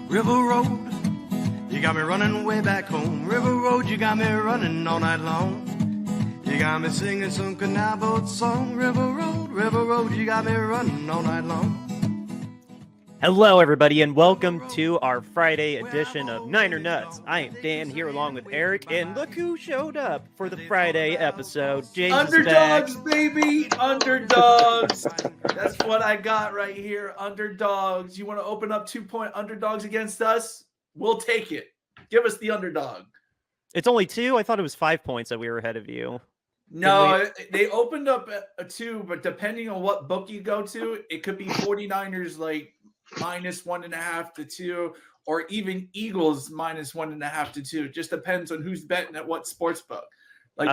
River Road, you got me running way back home. River Road, you got me running all night long. You got me singing some canal boat song. River Road, you got me running all night long. Hello, everybody, and welcome to our Friday edition of Niner Nuts. I am Dan here along with Eric, and look who showed up for the Friday episode. James Underdogs, is back. baby! Underdogs! That's what I got right here. Underdogs. You want to open up 2-point underdogs against us? We'll take it. Give us the underdog. It's only 2? I thought it was 5 points that we were ahead of you. No, they opened up a 2, but depending on what book you go to, it could be 49ers like minus 1.5 to 2, or even Eagles minus 1.5 to 2. It just depends on who's betting at what sports book. Like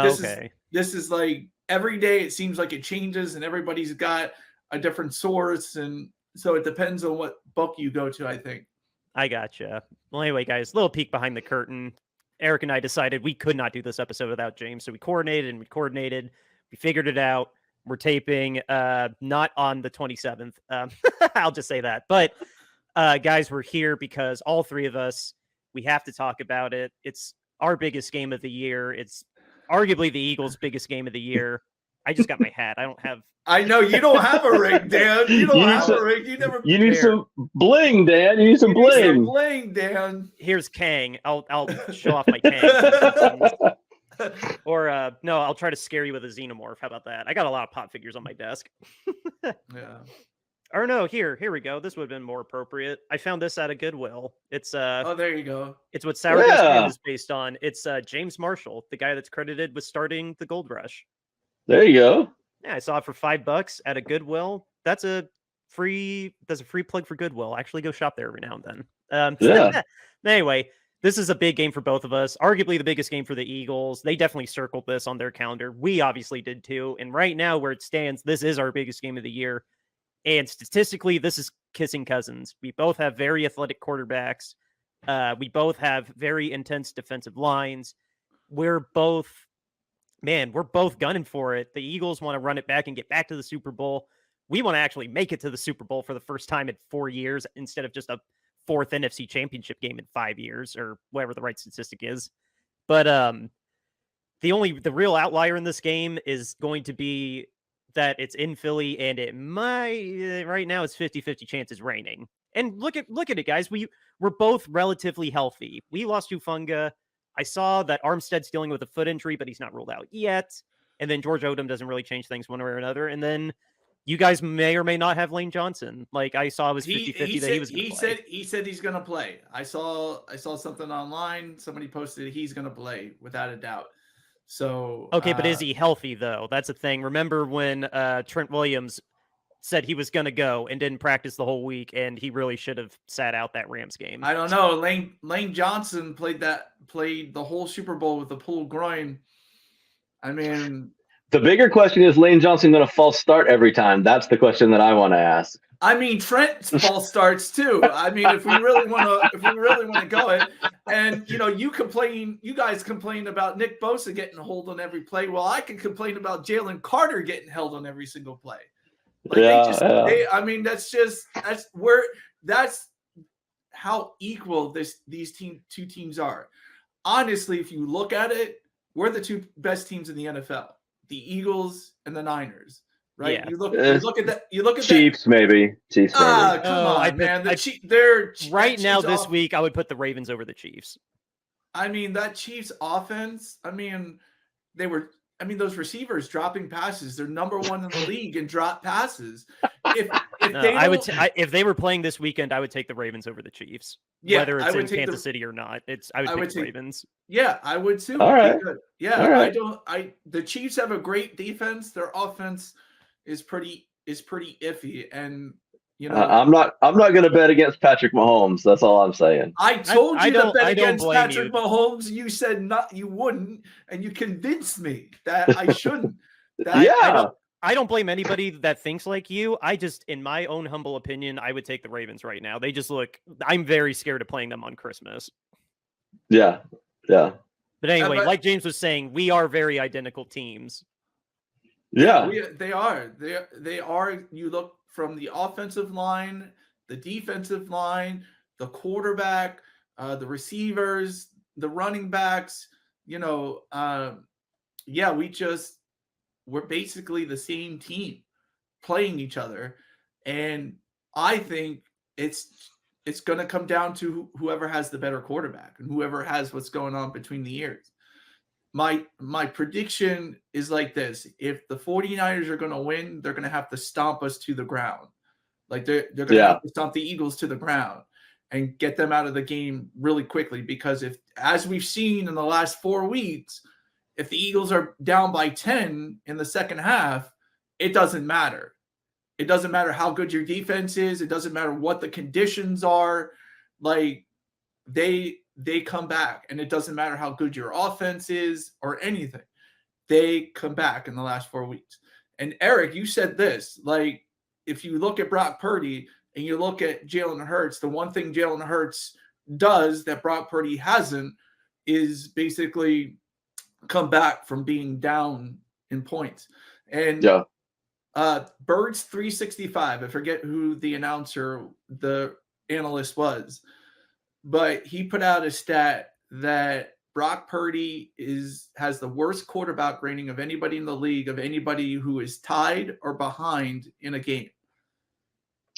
this is like every day it seems like it changes and everybody's got a different source, and so it depends on what book you go to, I think. I gotcha. Well, anyway, guys, little peek behind the curtain. Eric and I decided we could not do this episode without James, so we coordinated. We figured it out. We're taping not on the 27th. I'll just say that. But guys, we're here because all three of us, we have to talk about it. It's our biggest game of the year. It's arguably the Eagles' biggest game of the year. I just got my hat. I know you don't have a ring, Dan. You don't have a ring. You never. You need some bling, Dan. You need some bling. Need some bling, Dan. Here's Kang. I'll show off my Kang. Or no, I'll try to scare you with a xenomorph. How about that? I got a lot of pop figures on my desk. Yeah. Or no, here we go. This would have been more appropriate. I found this at a Goodwill. It's oh, there you go. It's what Sourdough's Game is based on. It's James Marshall, the guy that's credited with starting the Gold Rush. There you go. Yeah, I saw it for $5 at a Goodwill. That's a free plug for Goodwill. Actually, go shop there every now and then. Yeah. Anyway, this is a big game for both of us. Arguably the biggest game for the Eagles. They definitely circled this on their calendar. We obviously did too. And right now, where it stands, this is our biggest game of the year. And statistically, this is kissing cousins. We both have very athletic quarterbacks. We both have very intense defensive lines. We're both gunning for it. The Eagles want to run it back and get back to the Super Bowl. We want to actually make it to the Super Bowl for the first time in 4 years instead of just a 4th NFC Championship game in 5 years, or whatever the right statistic is. But the real outlier in this game is going to be that it's in Philly, and it might right now it's 50-50 chance it's raining. And look at it, guys. We're both relatively healthy. We lost Hufanga. I saw that Armstead's dealing with a foot injury, but he's not ruled out yet. And then George Odom doesn't really change things one way or another. And then you guys may or may not have Lane Johnson. Like I saw it was 50-50 that he was going to play. He said he's going to play. I saw something online. Somebody posted he's going to play without a doubt. So okay, but is he healthy though? That's a thing. Remember when Trent Williams said he was going to go and didn't practice the whole week, and he really should have sat out that Rams game. I don't know. Lane Johnson played the whole Super Bowl with a pulled groin. I mean, the bigger question is Lane Johnson going to false start every time? That's the question that I want to ask. I mean, Trent false starts too. I mean, if we really want to go it, and you guys complain about Nick Bosa getting held on every play. Well, I can complain about Jalen Carter getting held on every single play. Like I mean, that's how equal these two teams are. Honestly, if you look at it, we're the two best teams in the NFL: the Eagles and the Niners. Right? Yeah. You look at that. You look at Chiefs, that. Maybe. Chiefs. Come on, man. They're right now this week. I would put the Ravens over the Chiefs. I mean, that Chiefs offense. I mean, those receivers dropping passes. They're number 1 in the league in drop passes. If they were playing this weekend, I would take the Ravens over the Chiefs. Yeah, whether it's in Kansas City or not. I would take the Ravens. Yeah, I would too. All right. Yeah, all right. The Chiefs have a great defense. Their offense is pretty iffy, and I'm not going to bet against Patrick Mahomes. That's all I'm saying. I told you to bet against Patrick Mahomes. You said you wouldn't, and you convinced me that I shouldn't. I don't blame anybody that thinks like you. I just, in my own humble opinion, I would take the Ravens right now. They just I'm very scared of playing them on Christmas. Yeah. But anyway, like James was saying, we are very identical teams. Yeah. They are. They are. You look from the offensive line, the defensive line, the quarterback, the receivers, the running backs, yeah, we're basically the same team playing each other. And I think it's going to come down to whoever has the better quarterback and whoever has what's going on between the ears. My prediction is like this. If the 49ers are going to win, they're going to have to stomp us to the ground. Like they're going to have to stomp the Eagles to the ground and get them out of the game really quickly, because as we've seen in the last 4 weeks, if the Eagles are down by 10 in the second half, it doesn't matter. It doesn't matter how good your defense is. It doesn't matter what the conditions are. Like they come back, and it doesn't matter how good your offense is or anything. They come back in the last 4 weeks. And Eric, you said this, like, if you look at Brock Purdy and you look at Jalen Hurts, the one thing Jalen Hurts does that Brock Purdy hasn't is basically come back from being down in points. And Birds 365, I forget who the analyst was, but he put out a stat that Brock Purdy has the worst quarterback rating of anybody in the league, of anybody who is tied or behind in a game.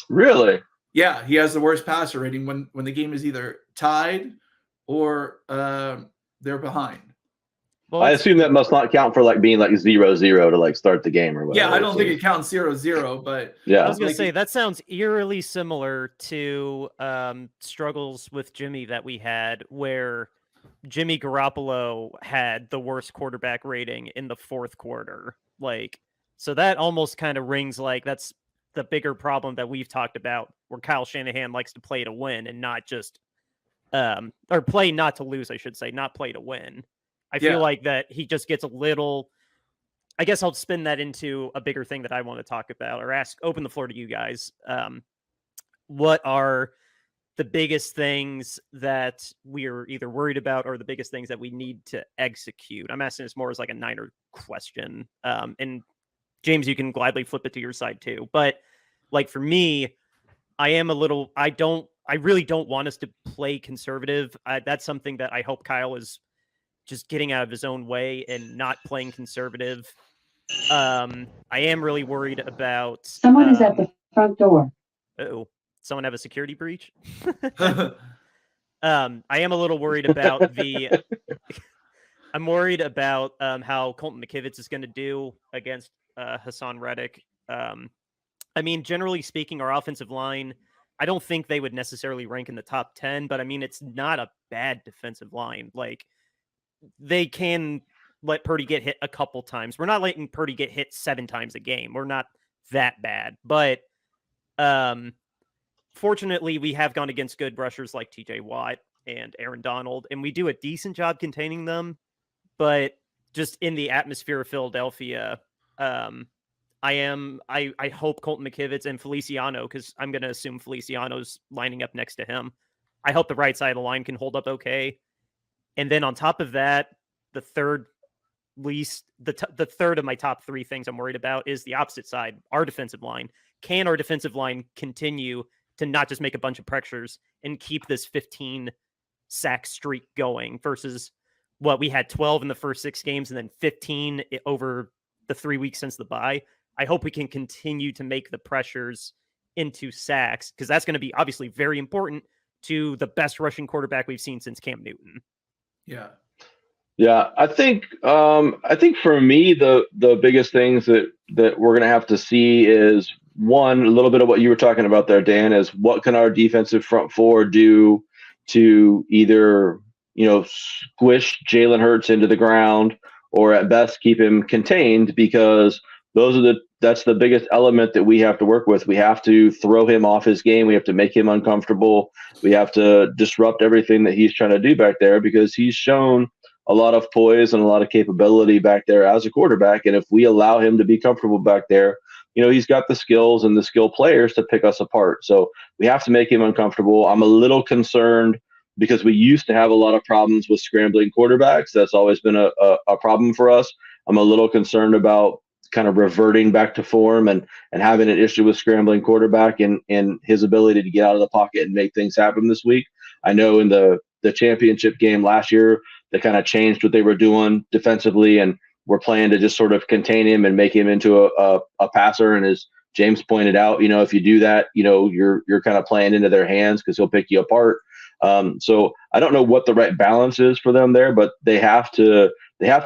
Really? Yeah, he has the worst passer rating when the game is either tied or they're behind. Well, I assume that must not count for like being like 0-0 to like start the game or whatever. Yeah, I don't think it counts 0-0, but yeah, I was gonna say that sounds eerily similar to struggles with Jimmy that we had, where Jimmy Garoppolo had the worst quarterback rating in the fourth quarter. Like, so that almost kind of rings like that's the bigger problem that we've talked about, where Kyle Shanahan likes to play to win and not just or play not to lose, I should say, not play to win. I feel like that he just gets a little. I guess I'll spin that into a bigger thing that I want to talk about, or open the floor to you guys. What are the biggest things that we're either worried about, or the biggest things that we need to execute? I'm asking this more as like a Niner question. And James, you can gladly flip it to your side too. But like for me, I really don't want us to play conservative. That's something that I hope Kyle is just getting out of his own way and not playing conservative. I am really worried about... Someone is at the front door. Uh-oh. Someone have a security breach? I am a little worried about I'm worried about how Colton McKivitz is going to do against Hassan Reddick. I mean, generally speaking, our offensive line, I don't think they would necessarily rank in the top 10, but I mean, it's not a bad defensive line. Like, they can let Purdy get hit a couple times. We're not letting Purdy get hit 7 times a game. We're not that bad. But fortunately, we have gone against good rushers like TJ Watt and Aaron Donald, and we do a decent job containing them. But just in the atmosphere of Philadelphia, I hope Colton McKivitz and Feliciano, because I'm going to assume Feliciano's lining up next to him. I hope the right side of the line can hold up okay. And then on top of that, the third of my top 3 things I'm worried about is the opposite side, our defensive line. Can our defensive line continue to not just make a bunch of pressures and keep this 15 sack streak going versus what we had 12 in the first 6 games and then 15 over the 3 weeks since the bye? I hope we can continue to make the pressures into sacks, because that's going to be obviously very important to the best rushing quarterback we've seen since Cam Newton. Yeah. I think for me, the biggest things that we're going to have to see is, one, a little bit of what you were talking about there, Dan, is what can our defensive front four do to either, squish Jalen Hurts into the ground, or at best keep him contained, because that's the biggest element that we have to work with. We have to throw him off his game. We have to make him uncomfortable. We have to disrupt everything that he's trying to do back there, because he's shown a lot of poise and a lot of capability back there as a quarterback. And if we allow him to be comfortable back there, he's got the skills and the skill players to pick us apart. So we have to make him uncomfortable. I'm a little concerned because we used to have a lot of problems with scrambling quarterbacks. That's always been a problem for us. I'm a little concerned about kind of reverting back to form and having an issue with scrambling quarterback and his ability to get out of the pocket and make things happen this week. I know in the championship game last year, they kind of changed what they were doing defensively and were playing to just sort of contain him and make him into a passer. And as James pointed out, if you do that, you're kind of playing into their hands because he'll pick you apart. So I don't know what the right balance is for them there, but they have to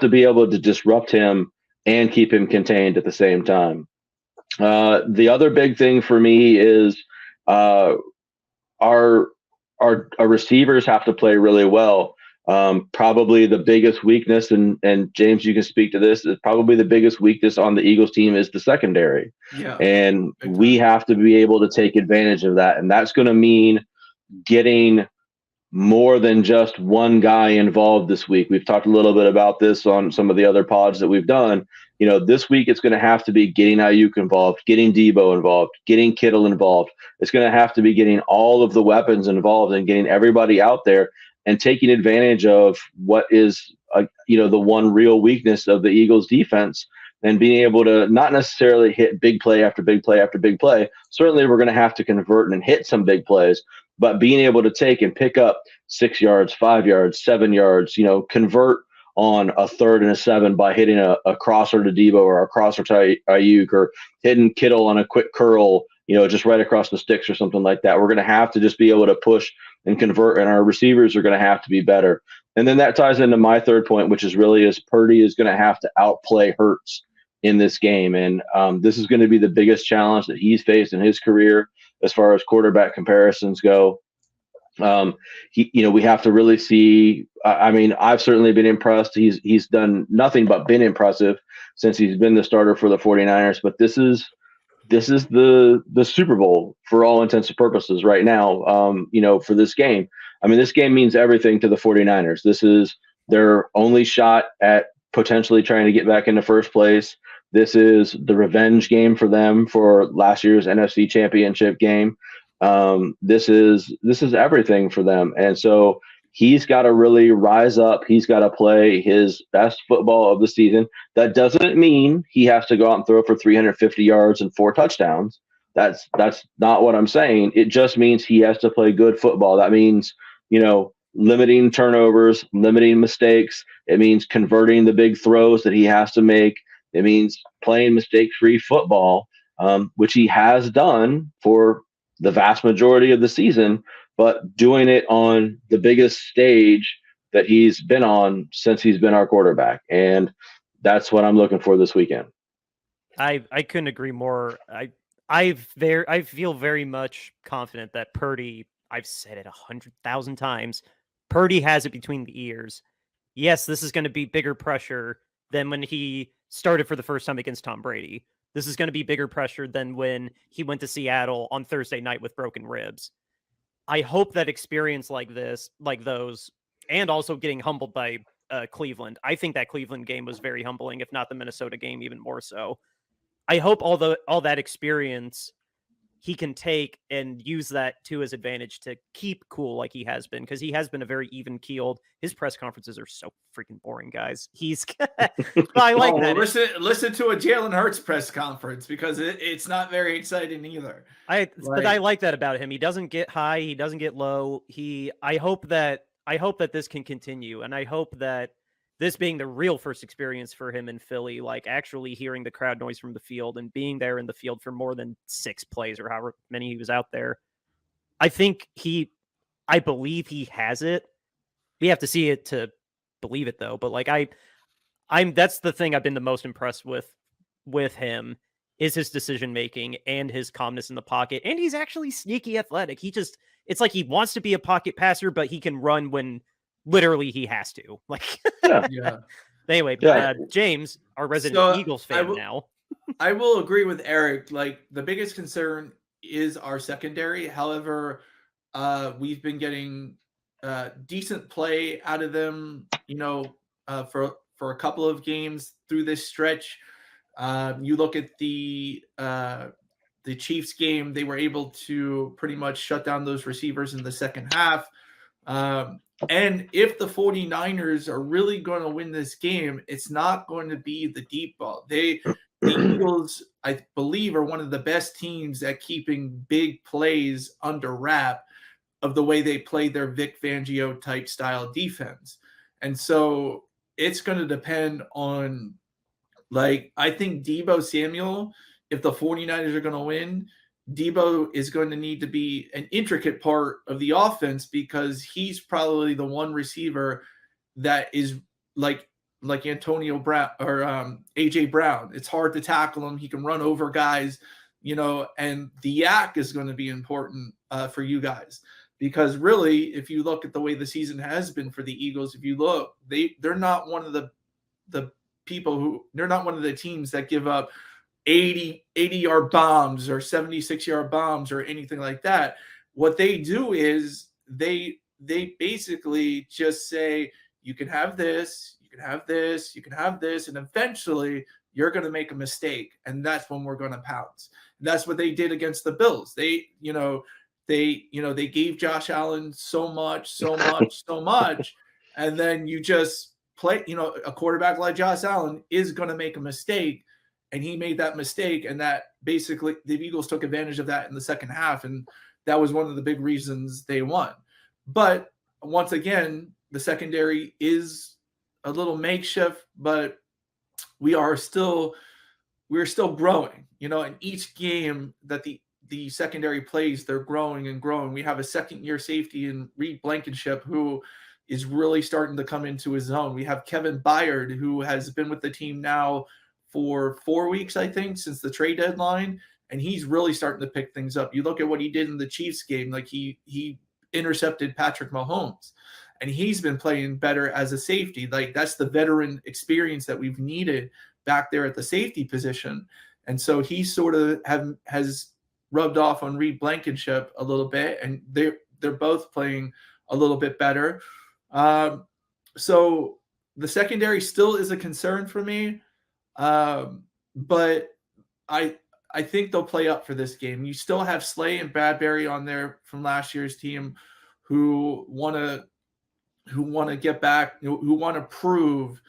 be able to disrupt him and keep him contained at the same time. The other big thing for me is our receivers have to play really well. Probably the biggest weakness, and James, you can speak to this, is probably the biggest weakness on the Eagles team is the secondary. Yeah. And we have to be able to take advantage of that. And that's going to mean getting more than just one guy involved this week. We've talked a little bit about this on some of the other pods that we've done. This week it's going to have to be getting Ayuk involved, getting Debo involved, getting Kittle involved. It's going to have to be getting all of the weapons involved and getting everybody out there and taking advantage of what is, the one real weakness of the Eagles defense and being able to not necessarily hit big play after big play after big play. Certainly we're going to have to convert and hit some big plays, but being able to take and pick up 6 yards, 5 yards, 7 yards, convert on a 3rd and a 7 by hitting a crosser to Debo or a crosser to Ayuk or hitting Kittle on a quick curl, just right across the sticks or something like that. We're going to have to just be able to push and convert, and our receivers are going to have to be better. And then that ties into my third point, which is Purdy is going to have to outplay Hurts in this game. And this is going to be the biggest challenge that he's faced in his career as far as quarterback comparisons go. We have to really see. I've certainly been impressed. He's done nothing but been impressive since he's been the starter for the 49ers. But this is the Super Bowl for all intents and purposes right now. For this game. This game means everything to the 49ers. This is their only shot at potentially trying to get back into first place. This is the revenge game for them for last year's NFC Championship game. This is everything for them. And so he's got to really rise up. He's got to play his best football of the season. That doesn't mean he has to go out and throw for 350 yards and 4 touchdowns. That's not what I'm saying. It just means he has to play good football. That means, limiting turnovers, limiting mistakes. It means converting the big throws that he has to make. It means playing mistake-free football, which he has done for the vast majority of the season, but doing it on the biggest stage that he's been on since he's been our quarterback. And that's what I'm looking for this weekend. I couldn't agree more. I feel very much confident that Purdy, I've said it 100,000 times, Purdy has it between the ears. Yes, this is going to be bigger pressure than when he started for the first time against Tom Brady. This is going to be bigger pressure than when he went to Seattle on Thursday night with broken ribs. I hope that experience like those, and also getting humbled by Cleveland. I think that Cleveland game was very humbling, if not the Minnesota game even more so. I hope all that experience he can take and use that to his advantage to keep cool like he has been, because he has been a very even-keeled. His press conferences are so freaking boring, guys. I like that. Listen to a Jalen Hurts press conference, because it's not very exciting either. But I like that about him. He doesn't get high. He doesn't get low. I hope that this can continue, and I hope that this being the real first experience for him in Philly, like actually hearing the crowd noise from the field and being there in the field for more than 6 plays or however many he was out there. I believe he has it. We have to see it to believe it though. But that's the thing I've been the most impressed with him is his decision-making and his calmness in the pocket. And he's actually sneaky athletic. It's like he wants to be a pocket passer, but he can run when literally he has to. Yeah. Anyway, James, our resident Eagles fan now. I will agree with Eric. The biggest concern is our secondary. However, we've been getting decent play out of them, for a couple of games through this stretch. You look at the Chiefs game, they were able to pretty much shut down those receivers in the second half. And if the 49ers are really going to win this game, it's not going to be the deep ball. They the Eagles, I believe, are one of the best teams at keeping big plays under wrap of the way they play their Vic Fangio type style defense. And so it's going to depend on, like, I think Deebo Samuel, if the 49ers are going to win, Deebo is going to need to be an intricate part of the offense because he's probably the one receiver that is like Antonio Brown or AJ Brown. It's hard to tackle him. He can run over guys, and the yak is going to be important for you guys. Because really, if you look at the way the season has been for the Eagles, if you look, they're not one of the they're not one of the teams that give up 80-yard bombs or 76-yard bombs or anything like that. What they do is they basically just say, you can have this, you can have this, you can have this, and eventually you're going to make a mistake, and that's when we're going to pounce. And that's what they did against the Bills. They gave Josh Allen so much, and then you just play. A quarterback like Josh Allen is going to make a mistake, and he made that mistake, and that basically the Eagles took advantage of that in the second half, and that was one of the big reasons they won. But once again, the secondary is a little makeshift, but we're still growing. In each game that the secondary plays, they're growing and growing. We have a second-year safety in Reed Blankenship who is really starting to come into his own. We have Kevin Byard, who has been with the team now for 4 weeks, I think, since the trade deadline, and he's really starting to pick things up. You look at what he did in the Chiefs game, like he intercepted Patrick Mahomes, and he's been playing better as a safety. Like, that's the veteran experience that we've needed back there at the safety position. And so he sort of has rubbed off on Reed Blankenship a little bit, and they're both playing a little bit better. So the secondary still is a concern for me, but I think they'll play up for this game. You still have Slay and Bradbury on there from last year's team who want to get back, who want to prove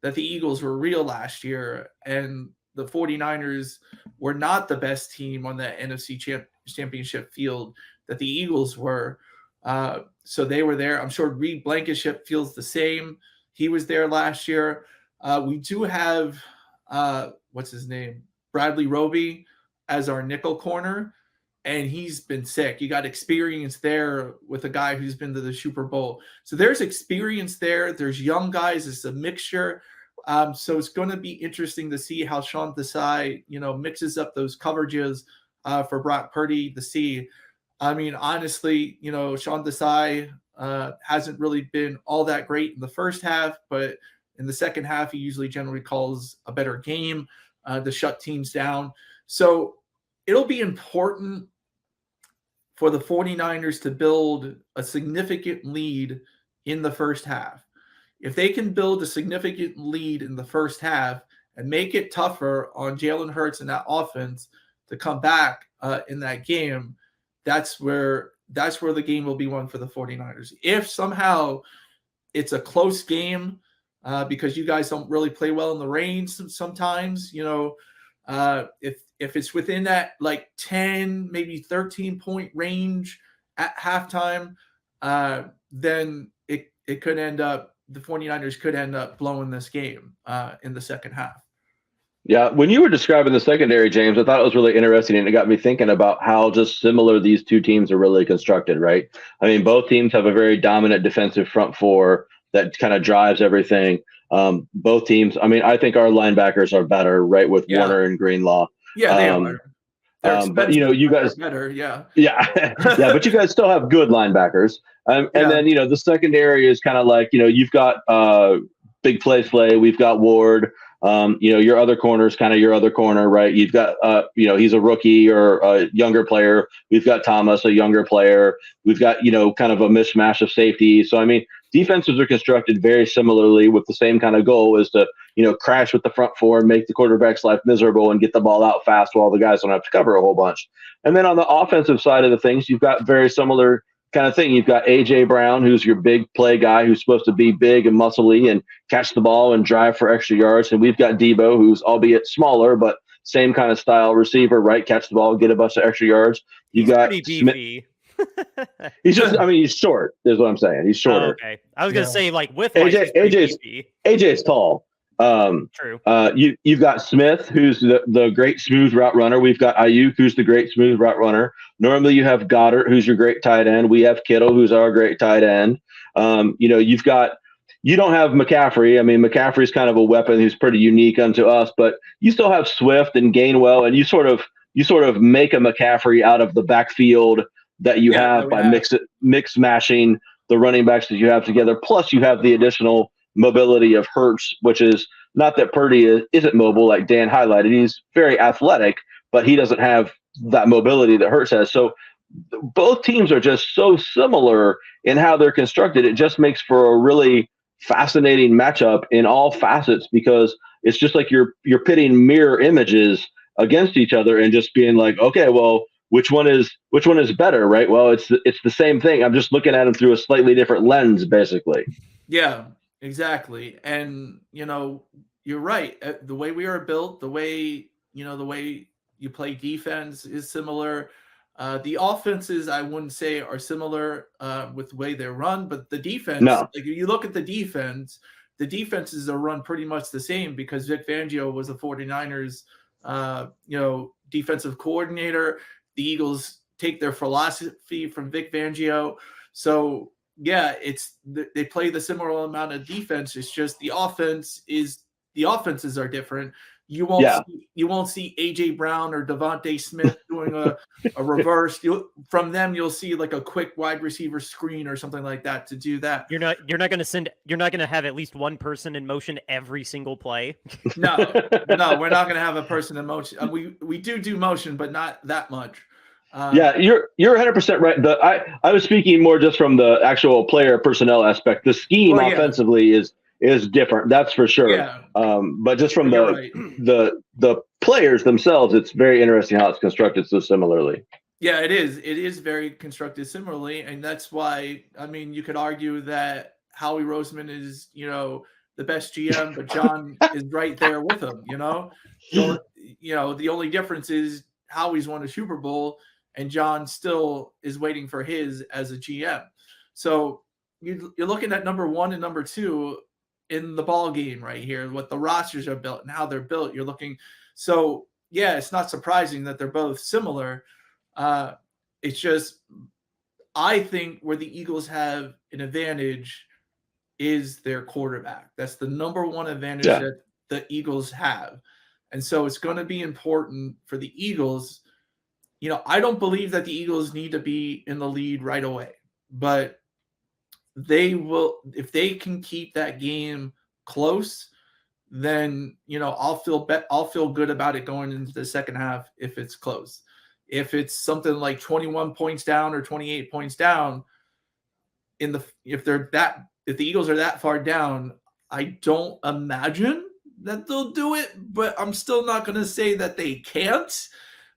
that the Eagles were real last year, and the 49ers were not the best team on the NFC championship field that the Eagles were. So they were there. I'm sure Reed Blankenship feels the same. He was there last year. We do have, what's his name? Bradley Roby as our nickel corner, and he's been sick. You got experience there with a guy who's been to the Super Bowl. So there's experience there. There's young guys. It's a mixture. So it's going to be interesting to see how Sean Desai, mixes up those coverages for Brock Purdy to see. I mean, honestly, Sean Desai hasn't really been all that great in the first half, but in the second half, he usually generally calls a better game to shut teams down. So it'll be important for the 49ers to build a significant lead in the first half. If they can build a significant lead in the first half and make it tougher on Jalen Hurts and that offense to come back in that game, that's where the game will be won for the 49ers. If somehow it's a close game because you guys don't really play well in the rain sometimes, if it's within that like 10, maybe 13-point range at halftime, then it could end up, the 49ers could end up blowing this game in the second half. Yeah, when you were describing the secondary, James, I thought it was really interesting, and it got me thinking about how just similar these two teams are really constructed, right? I mean, both teams have a very dominant defensive front four that kind of drives everything. Both teams, I mean, I think our linebackers are better, right, with Warner and Greenlaw. Yeah, they are. But you guys better, yeah. Yeah, but you guys still have good linebackers. And then the secondary is kind of like you've got big play Slay, we've got Ward. Your other corner is kind of your other corner, right? You've got he's a rookie or a younger player. We've got Thomas, a younger player. We've got kind of a mishmash of safety. So I mean, defenses are constructed very similarly with the same kind of goal, is to crash with the front four and make the quarterback's life miserable and get the ball out fast while the guys don't have to cover a whole bunch. And then on the offensive side of the things, you've got very similar kind of thing. You've got AJ Brown, who's your big play guy, who's supposed to be big and muscly and catch the ball and drive for extra yards. And we've got Deebo, who's albeit smaller, but same kind of style receiver, right? Catch the ball, get a bunch of extra yards. You got pretty Smith. beefy. He's just, I mean, he's short, is what I'm saying. He's shorter. Oh, okay. I was gonna say like with AJ's tall. True. You've got Smith, who's the great smooth route runner. We've got Ayuk, who's the great smooth route runner. Normally you have Goddard, who's your great tight end. We have Kittle, who's our great tight end. You don't have McCaffrey. I mean, McCaffrey's kind of a weapon who's pretty unique unto us, but you still have Swift and Gainwell, and you sort of make a McCaffrey out of the backfield that you have by mix mashing the running backs that you have together. Plus, you have the additional mobility of Hurts, which is not that Purdy isn't mobile, like Dan highlighted. He's very athletic, but he doesn't have that mobility that Hurts has. So both teams are just so similar in how they're constructed. It just makes for a really fascinating matchup in all facets, because it's just like you're pitting mirror images against each other and just being like, okay, well, which one is better, right? Well, it's the same thing. I'm just looking at them through a slightly different lens, basically. Yeah, exactly. And you're right. The way we are built, the way you play defense is similar. The offenses, I wouldn't say are similar with the way they're run, but the defense, like if you look at the defenses are run pretty much the same, because Vic Fangio was the 49ers, defensive coordinator. The Eagles take their philosophy from Vic Fangio. So yeah, they play the similar amount of defense. It's just the offenses are different. You won't see AJ Brown or Devontae Smith doing a reverse. From them, you'll see like a quick wide receiver screen or something like that to do that. You're not going to have at least one person in motion every single play. No, we're not going to have a person in motion. We do motion, but not that much. You're 100% right. I was speaking more just from the actual player personnel aspect. The scheme offensively is different, that's for sure. Yeah. But just from the players themselves, it's very interesting how it's constructed so similarly. Yeah, it is. It is very constructed similarly, and that's why, I mean, you could argue that Howie Roseman is, the best GM, but John is right there with him. The only difference is Howie's won a Super Bowl, and John still is waiting for his as a GM. So you're looking at number one and number two in the ball game right here, what the rosters are built and how they're built. You're looking, so yeah, it's not surprising that they're both similar. It's just, I think where the Eagles have an advantage is their quarterback. That's the number one advantage that the Eagles have. And so it's going to be important for the Eagles. I don't believe that the Eagles need to be in the lead right away, but they will, if they can keep that game close, then I'll feel good about it going into the second half if it's close. If it's something like 21 points down or 28 points down, if the Eagles are that far down, I don't imagine that they'll do it, but I'm still not going to say that they can't.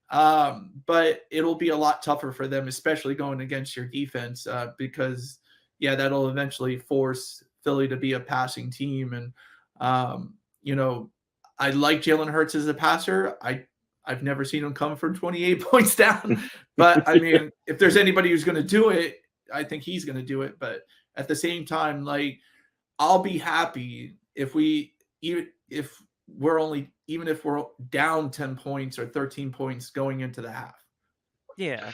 But it'll be a lot tougher for them, especially going against your defense, because that'll eventually force Philly to be a passing team. And, I like Jalen Hurts as a passer. I've never seen him come from 28 points down, but I mean, if there's anybody who's going to do it, I think he's going to do it. But at the same time, like, I'll be happy if we're down 10 points or 13 points going into the half. Yeah.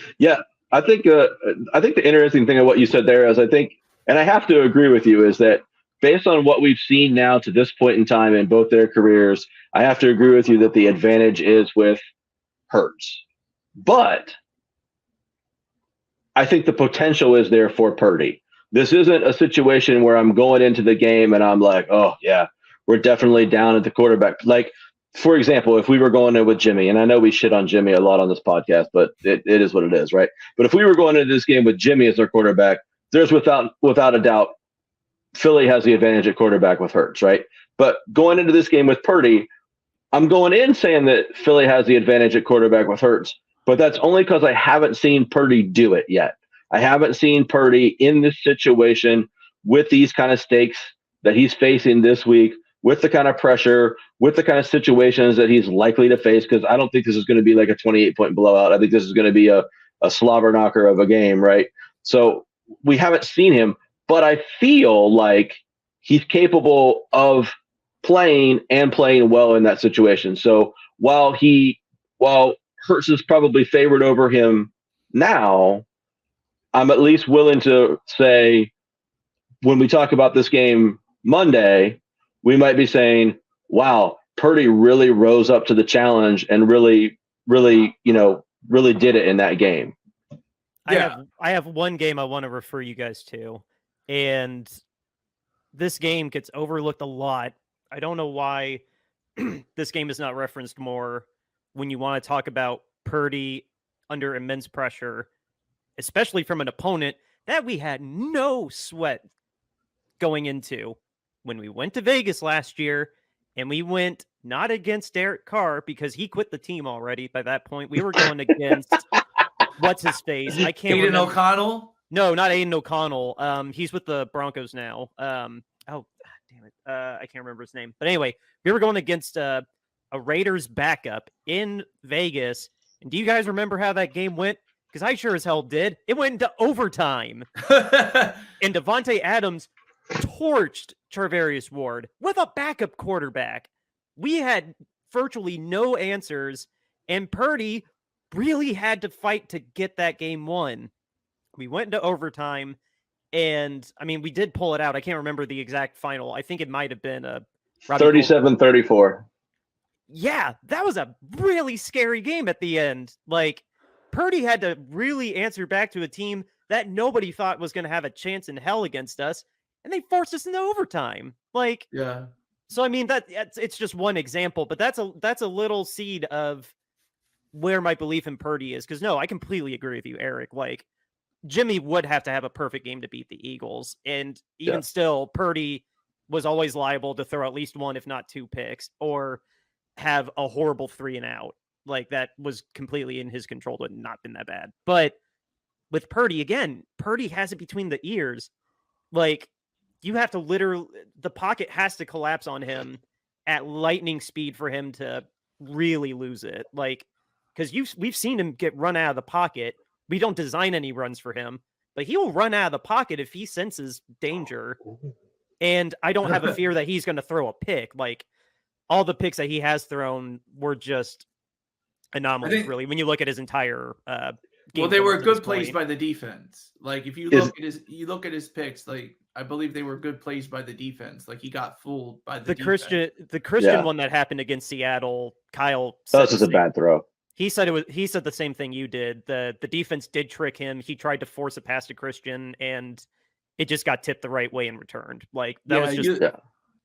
I think the interesting thing of what you said there is, and I have to agree with you, is that based on what we've seen now to this point in time in both their careers, I have to agree with you that the advantage is with Hurts. But I think the potential is there for Purdy. This isn't a situation where I'm going into the game and I'm like, oh yeah, we're definitely down at the quarterback. Like, for example, if we were going in with Jimmy, and I know we shit on Jimmy a lot on this podcast, but it is what it is, right? But if we were going into this game with Jimmy as our quarterback, there's without a doubt, Philly has the advantage at quarterback with Hurts, right? But going into this game with Purdy, I'm going in saying that Philly has the advantage at quarterback with Hurts, but that's only because I haven't seen Purdy do it yet. I haven't seen Purdy in this situation with these kind of stakes that he's facing this week with the kind of pressure, with the kind of situations that he's likely to face, because I don't think this is going to be like a 28-point blowout. I think this is going to be a slobber knocker of a game, right? So we haven't seen him, but I feel like he's capable of playing well in that situation. So while Hurts is probably favored over him now, I'm at least willing to say when we talk about this game Monday, we might be saying, wow, Purdy really rose up to the challenge and really did it in that game. Yeah. I have one game I want to refer you guys to, and this game gets overlooked a lot. I don't know why this game is not referenced more when you want to talk about Purdy under immense pressure, especially from an opponent that we had no sweat going into. When we went to Vegas last year, and we went not against Derek Carr because he quit the team already by that point. We were going against what's his face? I can't Aiden remember. O'Connell? No, not Aiden O'Connell. He's with the Broncos now. Damn it. I can't remember his name. But anyway, we were going against a Raiders backup in Vegas. And do you guys remember how that game went? Because I sure as hell did. It went into overtime. And Devontae Adams torched Charvarius Ward with a backup quarterback. We had virtually no answers, and Purdy really had to fight to get that game won. We went into overtime, and I mean, we did pull it out. I can't remember the exact final. I think it might have been a 37-34. Yeah, that was a really scary game at the end. Like, Purdy had to really answer back to a team that nobody thought was going to have a chance in hell against us, and they forced us into overtime. Like, yeah. So I mean, it's just one example, but that's a little seed of where my belief in Purdy is. Because no, I completely agree with you, Eric. Like, Jimmy would have to have a perfect game to beat the Eagles, and even still, Purdy was always liable to throw at least one, if not two picks, or have a horrible 3-and-out. Like, that was completely in his control. It had not been that bad. But with Purdy, again, Purdy has it between the ears. Like, you have to literally, the pocket has to collapse on him at lightning speed for him to really lose it. Like, because we've seen him get run out of the pocket. We don't design any runs for him, but he will run out of the pocket if he senses danger. And I don't have a fear that he's going to throw a pick. Like, all the picks that he has thrown were just anomalies, really, when you look at his entire game. Well, they were good plays by the defense. Like, if you look at his picks, like, I believe they were good plays by the defense. Like, he got fooled by the defense. The Christian one that happened against Seattle, Kyle said that was just a bad throw. He said the same thing you did. The defense did trick him. He tried to force a pass to Christian, and it just got tipped the right way and returned. Like, that was just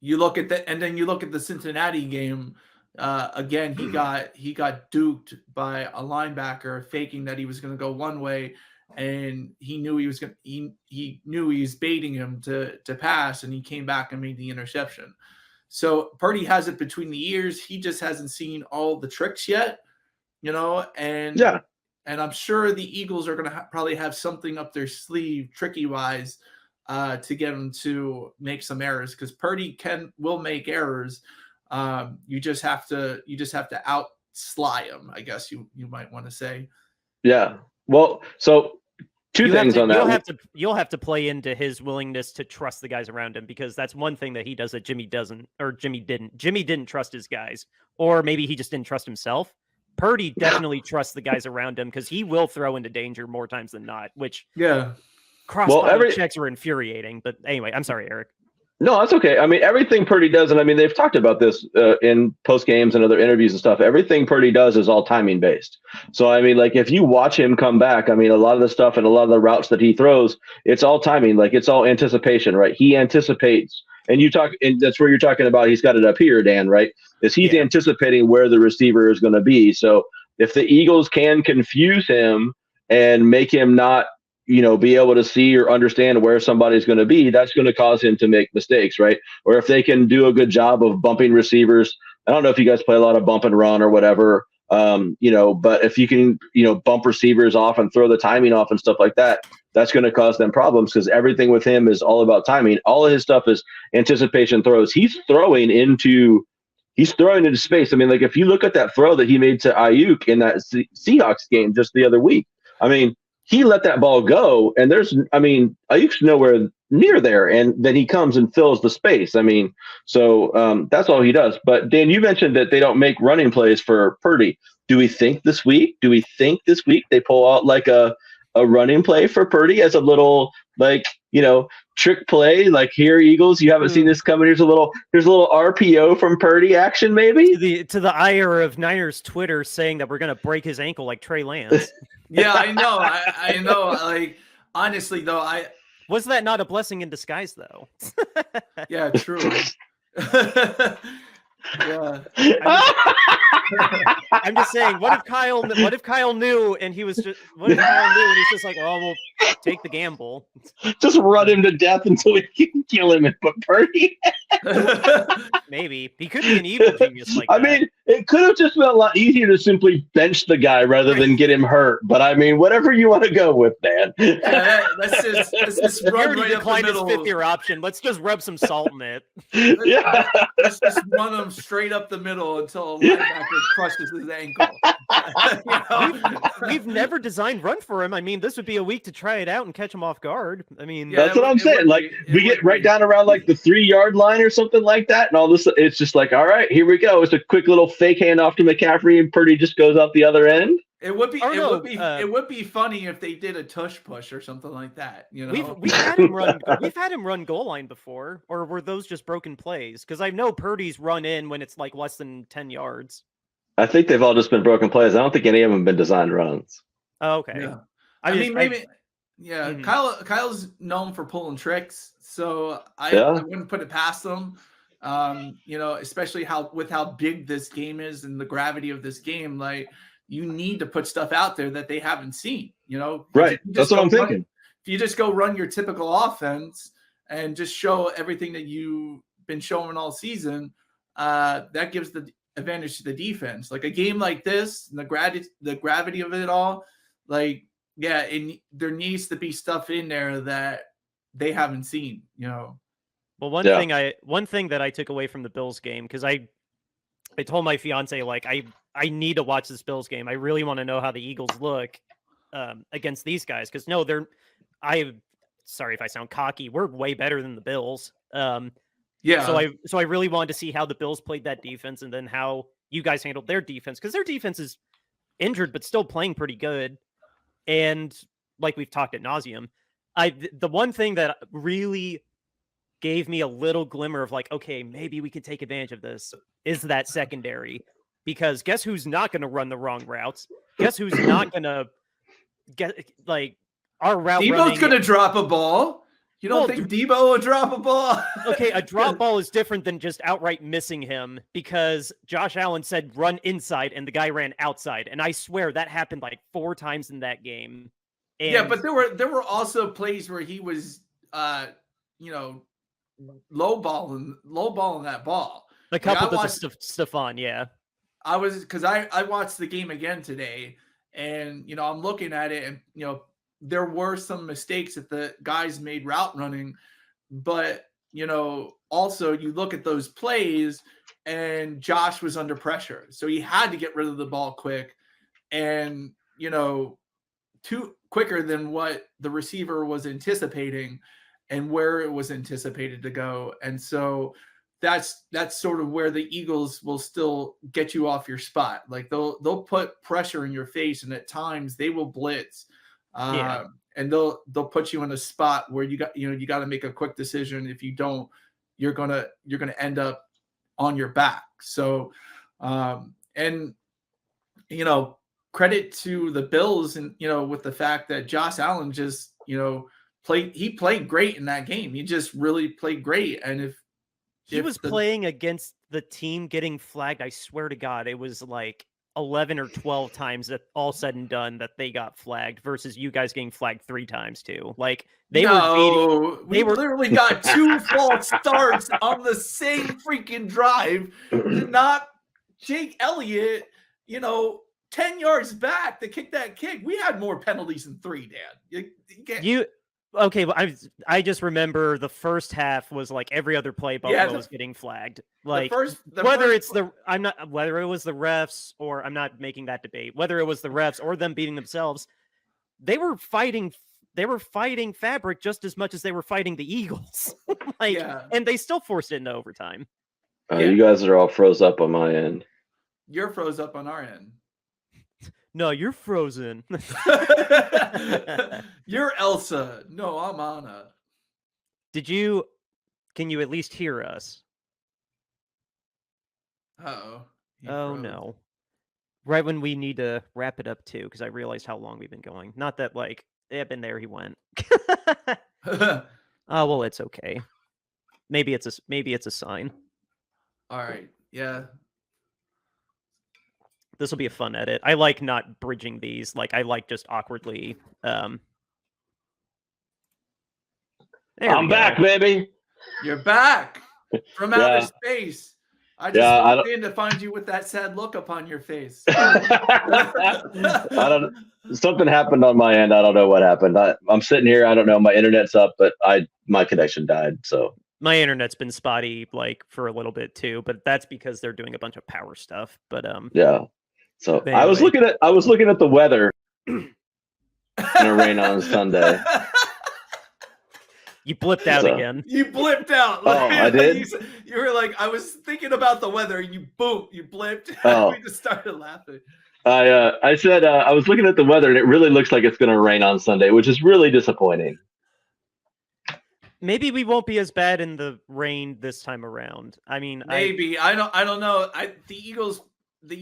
you look at that, and then you look at the Cincinnati game. Again, he got duped by a linebacker faking that he was going to go one way, and he knew he was going. He knew he was baiting him to pass, and he came back and made the interception. So Purdy has it between the ears. He just hasn't seen all the tricks yet, And I'm sure the Eagles are going to probably have something up their sleeve, tricky wise, to get him to make some errors, because Purdy will make errors. You just have to out sly him, I guess you might want to say. Yeah. Well, so two things on that. You'll have to play into his willingness to trust the guys around him, because that's one thing that he does that Jimmy doesn't, or Jimmy didn't. Jimmy didn't trust his guys, or maybe he just didn't trust himself. Purdy definitely trusts the guys around him, because he will throw into danger more times than not, which cross-body checks are infuriating. But anyway, I'm sorry, Eric. No, that's okay. I mean, everything Purdy does, and I mean, they've talked about this in post games and other interviews and stuff. Everything Purdy does is all timing based. So, I mean, like, if you watch him come back, I mean, a lot of the stuff and a lot of the routes that he throws, it's all timing. Like, it's all anticipation, right? He anticipates, and that's where you're talking about. He's got it up here, Dan, right? He's anticipating where the receiver is going to be. So, if the Eagles can confuse him and make him not, be able to see or understand where somebody's going to be, that's going to cause him to make mistakes, right? Or if they can do a good job of bumping receivers. I don't know if you guys play a lot of bump and run or whatever, But if you can, bump receivers off and throw the timing off and stuff like that, that's going to cause them problems because everything with him is all about timing. All of his stuff is anticipation throws. He's throwing into space. I mean, like if you look at that throw that he made to Ayuk in that Seahawks game just the other week, I mean, he let that ball go, and Ayuk's nowhere near there, and then he comes and fills the space. I mean, so that's all he does. But Dan, you mentioned that they don't make running plays for Purdy. Do we think this week they pull out like a running play for Purdy as a little trick play? Like, here, Eagles, you haven't seen this coming. Here's a little RPO from Purdy action, maybe. To the ire of Niners Twitter saying that we're gonna break his ankle like Trey Lance. Yeah, I know. I know. Like, honestly, though, was that not a blessing in disguise, though? Yeah, true. Yeah. I'm just saying, what if Kyle knew and he was just he's just like, oh, we'll take the gamble. Just run him to death until we can kill him and put Purdy. Maybe. He could be an evil genius like that. I mean, it could have just been a lot easier to simply bench the guy rather than get him hurt. But I mean, whatever you want to go with, man. Yeah, let's just run right up the middle. His fifth-year option. Let's just rub some salt in it. Yeah. Let's just run him straight up the middle until a linebacker crushes his ankle. We've never designed run for him. I mean, this would be a week to try it out and catch him off guard. I mean, that's what I'm saying. Like, we get right down around like the 3-yard line or something like that, and all this. It's just like, all right, here we go. It's a quick little fake handoff to McCaffrey, and Purdy just goes out the other end. It would be funny if they did a tush push or something like that. We've had him run goal line before, or were those just broken plays? Because I know Purdy's run in when it's like less than 10 yards. I think they've all just been broken plays. I don't think any of them have been designed runs. Oh, okay. Yeah. Mm-hmm. Kyle's known for pulling tricks, so I wouldn't put it past them. Especially how big this game is and the gravity of this game, like, you need to put stuff out there that they haven't seen, Right. That's what I'm thinking. If you just go run your typical offense and just show everything that you've been showing all season, that gives the advantage to the defense. Like a game like this, and the gravity of it all, like, yeah, there needs to be stuff in there that they haven't seen, Well, one thing that I took away from the Bills game, because I told my fiance, like, I need to watch this Bills game. I really want to know how the Eagles look against these guys. Because sorry if I sound cocky, we're way better than the Bills. Yeah. So I really wanted to see how the Bills played that defense, and then how you guys handled their defense, because their defense is injured but still playing pretty good. And like we've talked ad nauseum, the one thing that really gave me a little glimmer of like, okay, maybe we can take advantage of this is that secondary. Because guess who's not going to run the wrong routes? Guess who's not going to get, like, our route Debo's running? Going to drop a ball. You don't think Debo will drop a ball? Okay, a drop ball is different than just outright missing him, because Josh Allen said run inside and the guy ran outside. And I swear that happened like 4 times in that game. And yeah, but there were also plays where he was low balling that ball. A couple to Stephon, yeah. Because I watched the game again today, and I'm looking at it, and there were some mistakes that the guys made route running, but also you look at those plays and Josh was under pressure, so he had to get rid of the ball quick, and quicker than what the receiver was anticipating and where it was anticipated to go. And so that's sort of where the Eagles will still get you off your spot. Like they'll put pressure in your face, and at times they will blitz. And they'll put you in a spot where you got to make a quick decision. If you don't, you're gonna end up on your back. So credit to the Bills, and with the fact that Josh Allen just played great in that game. He just really played great. And if he was playing against the team getting flagged, I swear to God, it was like 11 or 12 times that all said and done that they got flagged, versus you guys getting flagged 3 times too. Like we literally got 2 false starts on the same freaking drive. Not Jake Elliott 10 yards back to kick that kick. We had more penalties than 3, Dan. Okay, well, I just remember the first half was like every other play Buffalo was getting flagged. Like whether it was the refs or I'm not making that debate, whether it was the refs or them beating themselves, they were fighting fabric just as much as they were fighting the Eagles. And they still forced it into overtime. You guys are all froze up on my end. You're froze up on our end. No, you're frozen. You're Elsa. No, I'm Anna. Can you at least hear us? Uh-oh. Oh, froze. no. Right when we need to wrap it up, too, because I realized how long we've been going. Not that, been there, he went. Oh, well, it's okay. Maybe it's a sign. All right. Yeah. This will be a fun edit. I like not bridging these. I like just awkwardly. I'm back, baby. You're back from outer space. I just walked in to find you with that sad look upon your face. Something happened on my end. I don't know what happened. I'm sitting here. I don't know. My internet's up, but my connection died. So my internet's been spotty for a little bit too, but that's because they're doing a bunch of power stuff. But yeah. So anyway. I was looking at the weather. Gonna rain on Sunday. You blipped out again. You blipped out. Oh, I did? You were like, I was thinking about the weather. You blipped. Oh. We just started laughing. I said I was looking at the weather, and it really looks like it's going to rain on Sunday, which is really disappointing. Maybe we won't be as bad in the rain this time around. I mean, maybe I don't know. The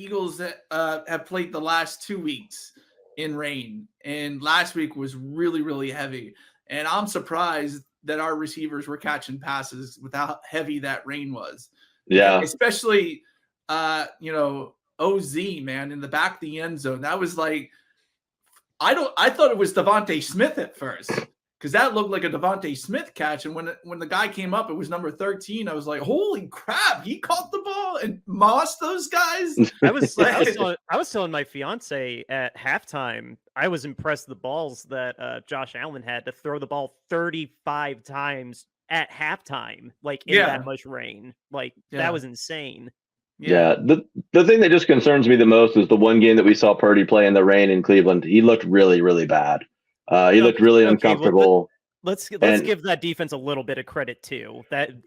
Eagles have played the last 2 weeks in rain, and last week was really, really heavy. And I'm surprised that our receivers were catching passes with how heavy that rain was. Yeah. Especially, OZ, man, in the back of the end zone. That was like, I thought it was Devontae Smith at first, because that looked like a Devontae Smith catch. And when the guy came up, it was number 13. I was like, holy crap, he caught the ball and mossed those guys. I was telling my fiance at halftime, I was impressed the balls that Josh Allen had to throw the ball 35 times at halftime, in that much rain. That was insane. Yeah. The thing that just concerns me the most is the one game that we saw Purdy play in the rain in Cleveland. He looked really, really bad. He looked really uncomfortable. Let's give that defense a little bit of credit too.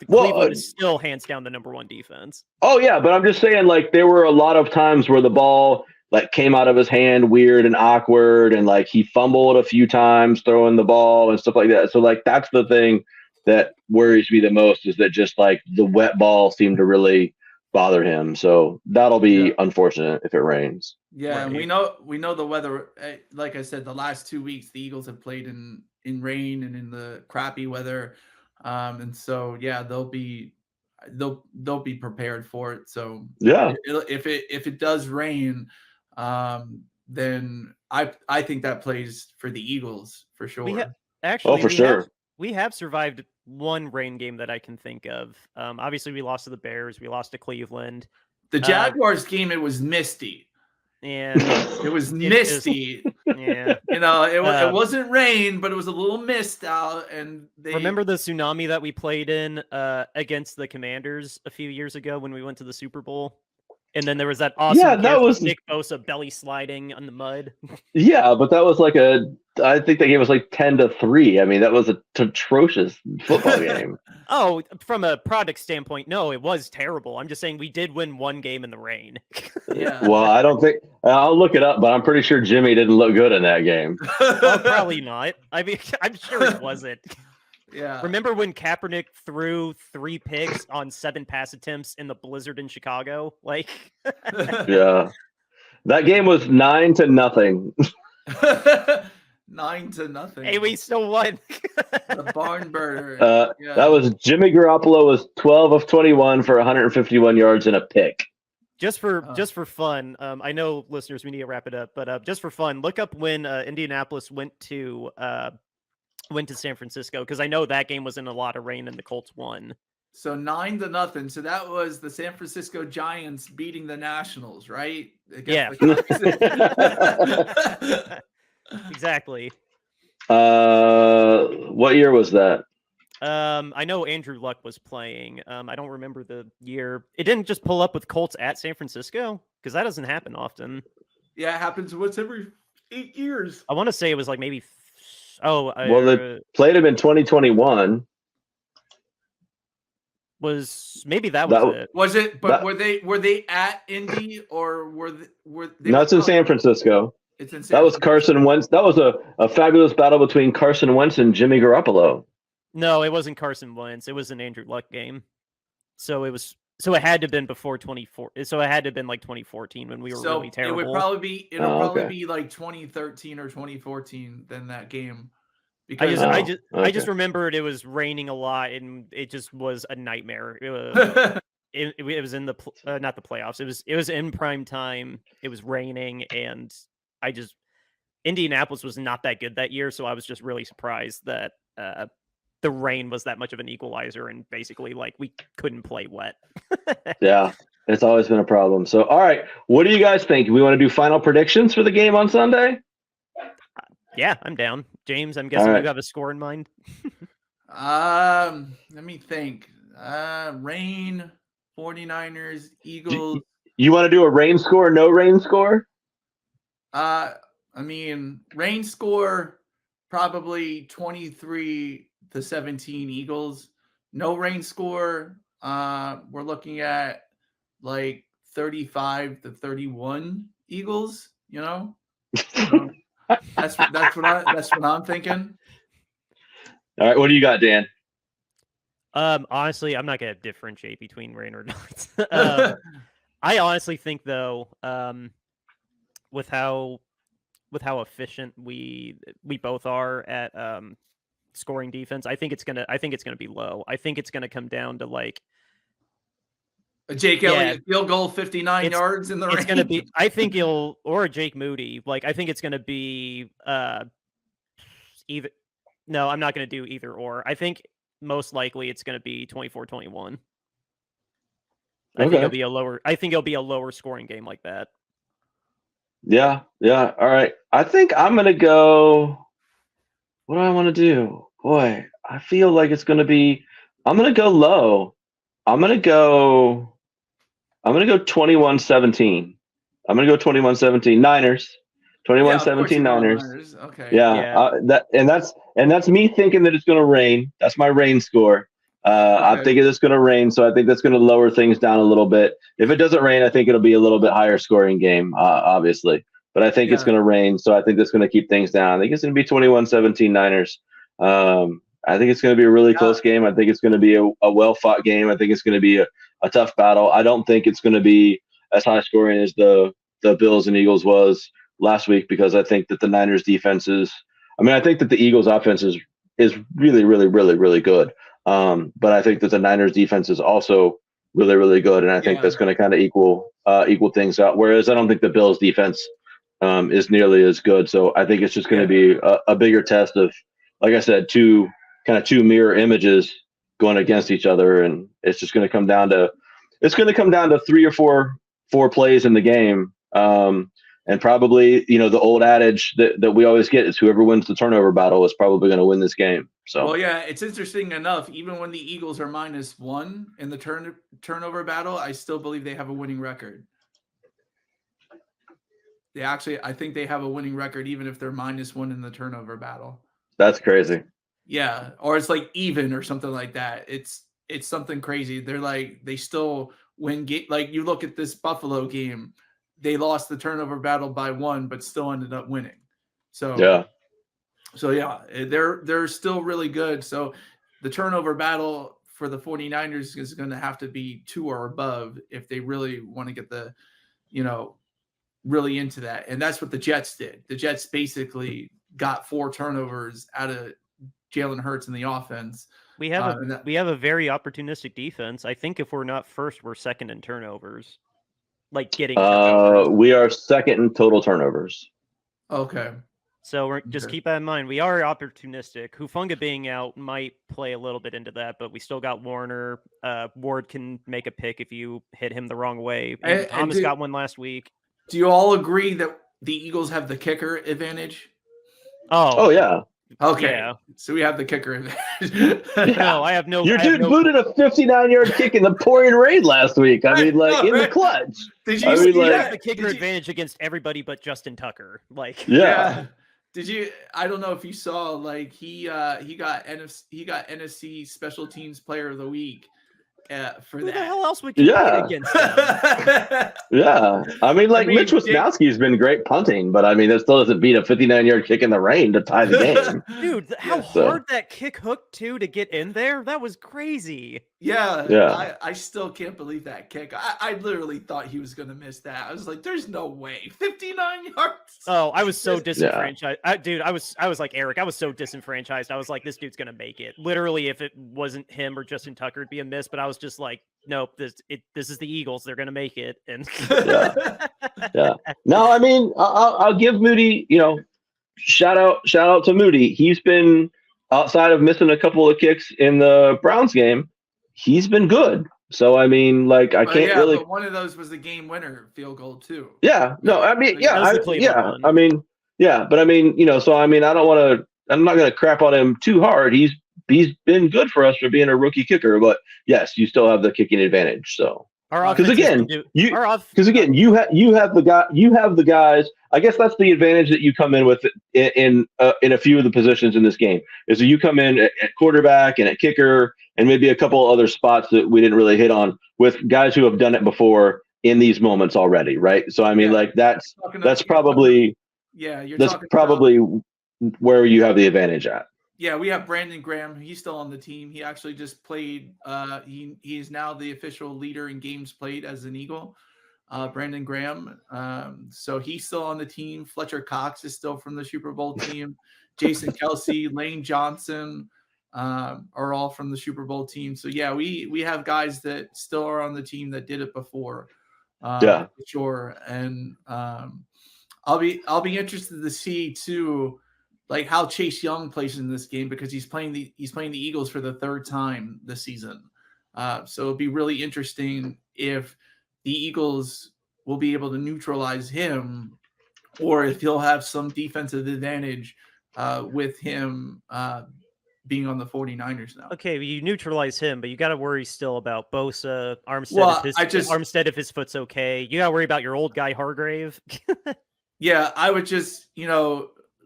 Cleveland is still hands down the number 1 defense. Oh yeah, but I'm just saying, there were a lot of times where the ball came out of his hand weird and awkward, and he fumbled a few times throwing the ball and stuff like that. So that's the thing that worries me the most, is that just the wet ball seemed to really bother him. So that'll be unfortunate if it rains. Yeah, right. And we know the weather. Like I said, the last 2 weeks the Eagles have played in rain and in the crappy weather, and so they'll be prepared for it. So if it does rain, then I think that plays for the Eagles for sure. We have survived one rain game that I can think of. Obviously, we lost to the Bears. We lost to Cleveland. The Jaguars game, it was misty. And it was misty. It wasn't rain, but it was a little mist out. And remember the tsunami that we played in against the Commanders a few years ago when we went to the Super Bowl? And then there was that awesome Nick Bosa belly sliding on the mud. Yeah, but that was I think they gave us 10-3. I mean, that was an atrocious football game. Oh, from a product standpoint, no, it was terrible. I'm just saying we did win one game in the rain. Yeah. Well, I don't think I'll look it up, but I'm pretty sure Jimmy didn't look good in that game. Oh, probably not. I mean, I'm sure it wasn't. Yeah. Remember when Kaepernick threw 3 picks on 7 pass attempts in the blizzard in Chicago? Yeah. That game was 9-0. 9-0. Hey, we still won. The barn burner. That was Jimmy Garoppolo was 12 of 21 for 151 yards and a pick. Just for fun, I know listeners, we need to wrap it up, but just for fun, look up when Indianapolis went to San Francisco, because I know that game was in a lot of rain and the Colts won. So 9-0. So that was the San Francisco Giants beating the Nationals, right? Yeah. The Exactly. What year was that? I know Andrew Luck was playing. I don't remember the year. It didn't just pull up with Colts at San Francisco because that doesn't happen often. Yeah, it happens once every 8 years. I want to say it was like maybe. Well, the played him in 2021. Was maybe that was it? Was it? But that- were they at Indy or were they? No, it's in San Francisco. It's in San That was Francisco. Carson Wentz. That was a fabulous battle between Carson Wentz and Jimmy Garoppolo. No, it wasn't Carson Wentz. It was an Andrew Luck game. So it was. So it had to have been before 24. So it had to have been like 2014 when we were really terrible. It would probably be. It'll probably okay. be like 2013 or 2014. Then that game. Because Because I just remembered it was raining a lot and it just was a nightmare. It was in the not the playoffs. It was in prime time. It was raining and Indianapolis was not that good that year, so I was just really surprised that the rain was that much of an equalizer and basically like we couldn't play wet. Yeah, it's always been a problem. So, all right, what do you guys think? We want to do final predictions for the game on Sunday? Yeah, I'm down. James, I'm guessing you have a score in mind. let me think. Rain, 49ers, Eagles. You want to do a rain score, no rain score? I mean, rain score probably 23-17 Eagles. No rain score. We're looking at like 35-31 Eagles. You know, that's what I'm thinking. All right, what do you got, Dan? Honestly, I'm not gonna differentiate between rain or not. I honestly think though, with how efficient we both are at scoring defense, I think it's gonna be low. I think it's gonna come down to like A Jake Elliott field goal, 59 yards in the rain. It's gonna be. I think or a Jake Moody. Like I think it's gonna be either. No, I'm not gonna do either or. I think most likely it's gonna be 24-21. I think it'll be a lower. I think it'll be a lower scoring game like that. Yeah. All right. I think I'm gonna go. What do I want to do? Boy, I feel like it's gonna be. I'm gonna go low. I'm gonna go 21-17. I'm gonna go 21-17 Niners. 21-17 Niners. Okay. Yeah. That's me thinking that it's gonna rain. That's my rain score. I'm thinking it's going to rain, so I think that's going to lower things down a little bit. If it doesn't rain, I think it'll be a little bit higher scoring game, obviously. But I think it's going to rain, so I think that's going to keep things down. I think it's going to be 21-17 Niners. I think it's going to be a really close game. I think it's going to be a well-fought game. I think it's going to be a tough battle. I don't think it's going to be as high scoring as the Bills and Eagles was last week because I think that the Niners defense I think that the Eagles offense is really, really, really, really good. But I think that the Niners defense is also really, really good, and I think that's going to kind of equal things out. Whereas I don't think the Bills defense is nearly as good. So I think it's just going to be a bigger test of, like I said, two mirror images going against each other, and it's just going to come down to 3 or 4 plays in the game. And probably, the old adage that we always get is whoever wins the turnover battle is probably going to win this game. So, well, yeah, it's interesting enough. Even when the Eagles are -1 in the turnover battle, I still believe they have a winning record. I think they have a winning record, even if they're -1 in the turnover battle. That's crazy. Yeah, or it's like even or something like that. It's something crazy. They're like they still win. Like you look at this Buffalo game. They lost the turnover battle by 1, but still ended up winning. So they're still really good. So the turnover battle for the 49ers is going to have to be 2 or above if they really want to get the, really into that. And that's what the Jets did. The Jets basically got 4 turnovers out of Jalen Hurts in the offense. We have a very opportunistic defense. I think if we're not first, we're second in turnovers. Like getting turnovers. We are second in total turnovers. Okay. So we're just Okay. keep that in mind. We are opportunistic. Hufunga being out might play a little bit into that, but we still got Warner. Ward can make a pick if you hit him the wrong way. Andrew And Thomas got one last week. do you all agree that the Eagles have the kicker advantage? Oh yeah. Okay, Yeah. so we have the kicker advantage. No, I have no. Your I have dude no- booted a 59-yard kick in the pouring rain last week. I mean, like in the clutch. Did you I see mean, He like, has that? the kicker Did you- advantage against everybody but Justin Tucker. Like, yeah. Did you? I don't know if you saw. Like he got NFC Special Teams Player of the Week for who the that. hell else would compete Yeah. against them? Yeah. I mean, like, I mean, Mitch Wisnowski's been great punting, but I mean, that still doesn't beat a 59-yard kick in the rain to tie the game. Dude, how hard that kick hooked to get in there? That was crazy. Yeah. I still can't believe that kick. I literally thought he was going to miss that. I was like, there's no way. 59 yards. Oh, I was so disenfranchised. Dude, I was like Eric. I was so disenfranchised. I was like, this dude's gonna make it. Literally, if it wasn't him or Justin Tucker, it'd be a miss. But I was just like, nope. This is the Eagles. They're gonna make it. And Yeah. No, I mean, I'll give Moody. Shout out to Moody. He's been, outside of missing a couple of kicks in the Browns game, he's been good. So I mean, like, I can't really. But one of those was the game winner field goal too. Yeah. No, I mean, That was the Cleveland one. I mean, yeah, but I mean, so I mean, I don't want to. I'm not going to crap on him too hard. He's been good for us for being a rookie kicker, but yes, you still have the kicking advantage. So because again, you have the guys. I guess that's the advantage that you come in with in a few of the positions in this game is that you come in at quarterback and at kicker and maybe a couple other spots that we didn't really hit on with guys who have done it before in these moments already, right? So I mean, like that's probably where you have the advantage at. Yeah, we have Brandon Graham. He's still on the team. He actually just played. He's now the official leader in games played as an Eagle. Brandon Graham. So he's still on the team. Fletcher Cox is still from the Super Bowl team. Jason Kelsey, Lane Johnson are all from the Super Bowl team. So yeah, we have guys that still are on the team that did it before. For sure. And I'll be interested to see too, like how Chase Young plays in this game because he's playing the Eagles for the third time this season. So it'll be really interesting if the Eagles will be able to neutralize him or if he'll have some defensive advantage with him being on the 49ers now. Okay, you neutralize him, but you got to worry still about Bosa, Armstead if his foot's okay. You got to worry about your old guy Hargrave. Yeah, I would just,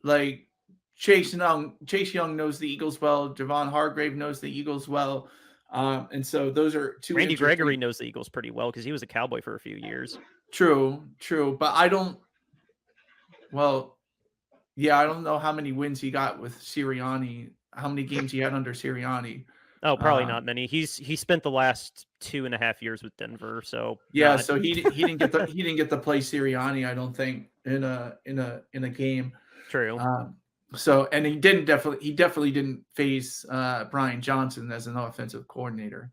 like Chase Young knows the Eagles well. Javon Hargrave knows the Eagles well. And so those are two. Randy Gregory knows the Eagles pretty well because he was a Cowboy for a few years. True. But I don't know how many wins he got with Sirianni, how many games he had under Sirianni. Oh, probably not many. He spent the last 2.5 years with Denver, so yeah. So he didn't get to play Sirianni, I don't think, in a game. True. So and he definitely didn't face Brian Johnson as an offensive coordinator.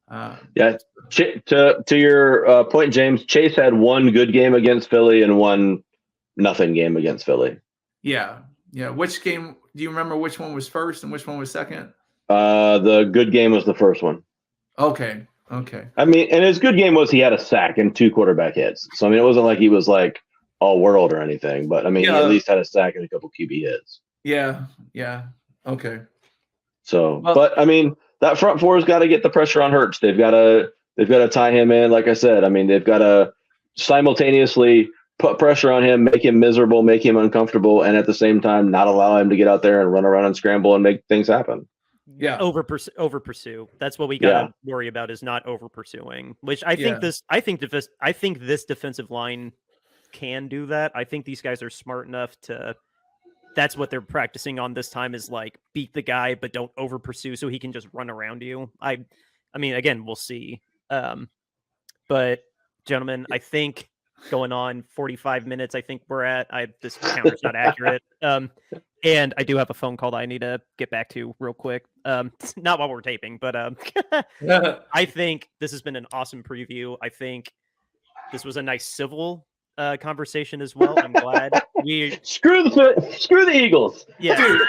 To your point, James, Chase had one good game against Philly and one nothing game against Philly. Yeah. Which game? Do you remember which one was first and which one was second? The good game was the first one. Okay. I mean, and his good game was he had a sack and 2 quarterback hits. So I mean, it wasn't like he was like all world or anything, but I mean, he at least had a sack and a couple QB hits. Yeah. Okay. So, but I mean, that front four's got to get the pressure on Hurts. They've got to tie him in. Like I said, I mean, they've got to simultaneously put pressure on him, make him miserable, make him uncomfortable, and at the same time, not allow him to get out there and run around and scramble and make things happen. Yeah. Over pursue. That's what we got to worry about is not over pursuing, which I think this defensive line can do that. I think these guys are smart enough to. That's what they're practicing on this time is like beat the guy, but don't over pursue so he can just run around you. I mean, again, we'll see. But gentlemen, I think going on 45 minutes, I think we're at, this counter's not accurate. And I do have a phone call that I need to get back to real quick. Not while we're taping, but I think this has been an awesome preview. I think this was a nice civil conversation as well. I'm glad we Screw the Eagles. yeah. Dude,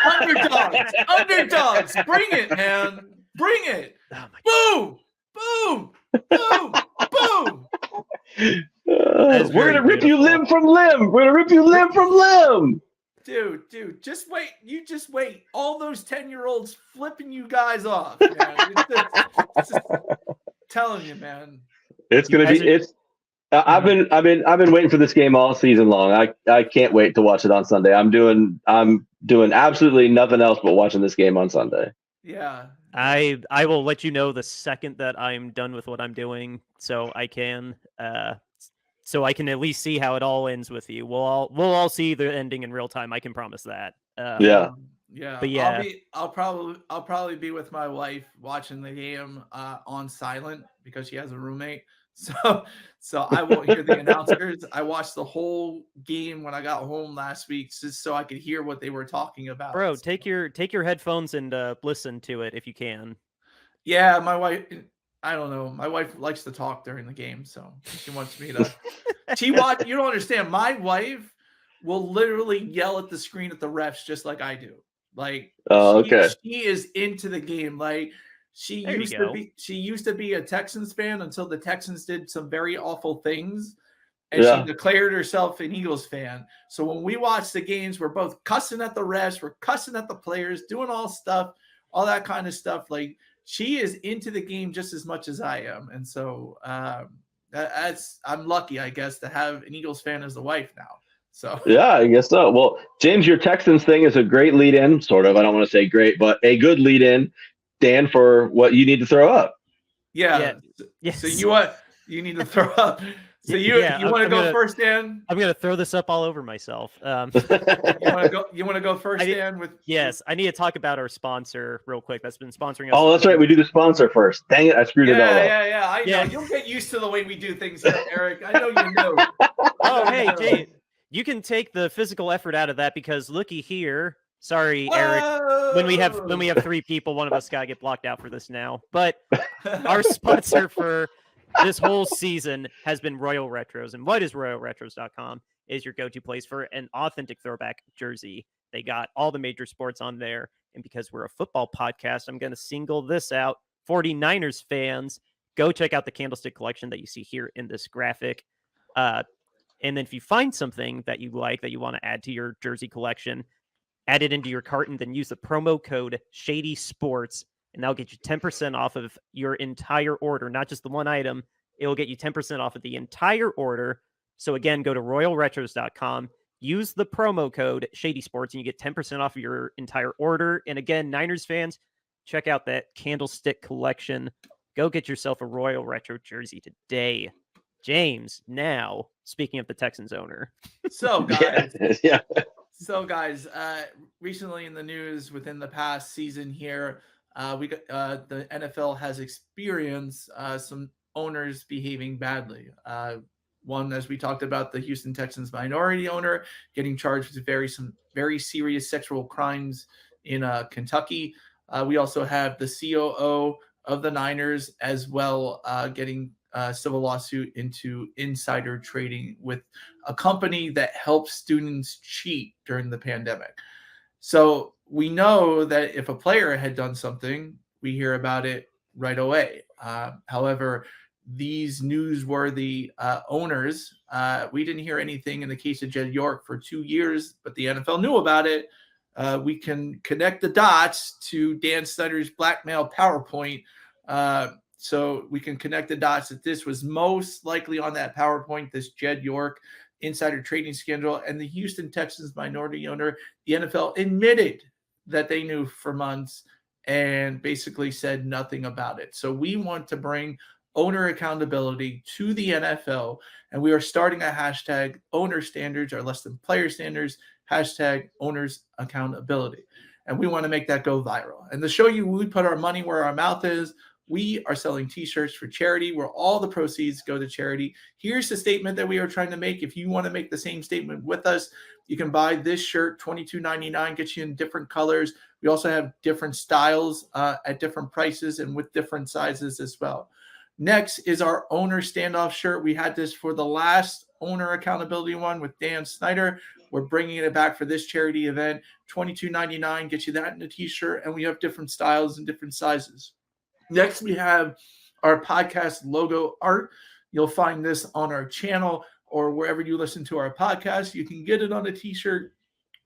underdogs, bring it, man, bring it. Oh my Boom, boom, boom, boom. That's We're very gonna rip you beautiful. limb from limb. We're gonna rip you limb from limb. Dude, just wait. You just wait. All those 10-year-olds flipping you guys off, man. It's just telling you, man. It's You gonna guys be. It's. I've been waiting for this game all season long. I can't wait to watch it on Sunday. I'm doing absolutely nothing else but watching this game on Sunday. Yeah. I will let you know the second that I'm done with what I'm doing, so I can at least see how it all ends with you. We'll all see the ending in real time. I can promise that. Yeah. Yeah. But yeah. I'll probably be with my wife watching the game on silent because she has a roommate. So I won't hear the announcers. I watched the whole game when I got home last week just so I could hear what they were talking about. Bro, take your headphones and listen to it if you can. Yeah, my wife. I don't know. My wife likes to talk during the game, so she wants me to. You don't understand. My wife will literally yell at the screen at the refs just like I do. Like, okay. She is into the game. Like, she used to be a Texans fan until the Texans did some very awful things, and she declared herself an Eagles fan. So when we watch the games, we're both cussing at the refs, we're cussing at the players, doing all that kind of stuff. Like, she is into the game just as much as I am, and so I'm lucky, I guess, to have an Eagles fan as a wife now. So yeah, I guess so. Well, James, your Texans thing is a great lead-in, sort of. I don't want to say great, but a good lead-in, Dan, for what you need to throw up. Yeah. Yes. So you need to throw up. So you want to go first, Dan? I'm gonna throw this up all over myself. You want to go first, Dan? Yes, I need to talk about our sponsor real quick. That's been sponsoring us. Oh, that's right. We do the sponsor first. Dang it, I screwed it all up. Yeah. I know. You'll get used to the way we do things, Eric. I know you know. Oh, hey, Jay, you can take the physical effort out of that because looky here. Sorry, Eric. When we have three people, one of us gotta get blocked out for this now. But our sponsor for this whole season has been Royal Retros. And what is RoyalRetros.com? Is your go-to place for an authentic throwback jersey. They got all the major sports on there. And because we're a football podcast, I'm going to single this out. 49ers fans, go check out the Candlestick collection that you see here in this graphic. And then if you find something that you like, that you want to add to your jersey collection, add it into your cart and then use the promo code Shady Sports. And that'll get you 10% off of your entire order, not just the one item. It will get you 10% off of the entire order. So again, go to royalretros.com, use the promo code Shady Sports, and you get 10% off of your entire order. And again, Niners fans, check out that Candlestick collection. Go get yourself a Royal Retro jersey today. James, now, speaking of the Texans owner. So, guys. Yeah. So, guys, recently in the news within the past season here, we got the NFL has experienced some owners behaving badly. One, as we talked about, the Houston Texans minority owner getting charged with some very serious sexual crimes in Kentucky. We also have the COO of the Niners as well getting a civil lawsuit into insider trading with a company that helps students cheat during the pandemic. So we know that if a player had done something, we hear about it right away. However, these newsworthy owners, we didn't hear anything in the case of Jed York for 2 years, but the NFL knew about it. We can connect the dots to Dan Snyder's blackmail PowerPoint. So we can connect the dots that this was most likely on that PowerPoint, this Jed York insider trading scandal, and the Houston Texans minority owner, the NFL admitted that they knew for months and basically said nothing about it. So we want to bring owner accountability to the NFL, and we are starting a hashtag owner standards are less than player standards, hashtag owners accountability. And we want to make that go viral. And to show you we put our money where our mouth is, we are selling t-shirts for charity where all the proceeds go to charity. Here's the statement that we are trying to make. If you want to make the same statement with us, you can buy this shirt, $22.99, gets you in different colors. We also have different styles at different prices and with different sizes as well. Next is our owner standoff shirt. We had this for the last owner accountability one with Dan Snyder. We're bringing it back for this charity event. $22.99 gets you that in a t-shirt, and we have different styles and different sizes. Next, we have our podcast logo art. You'll find this on our channel or wherever you listen to our podcast. You can get it on a t-shirt.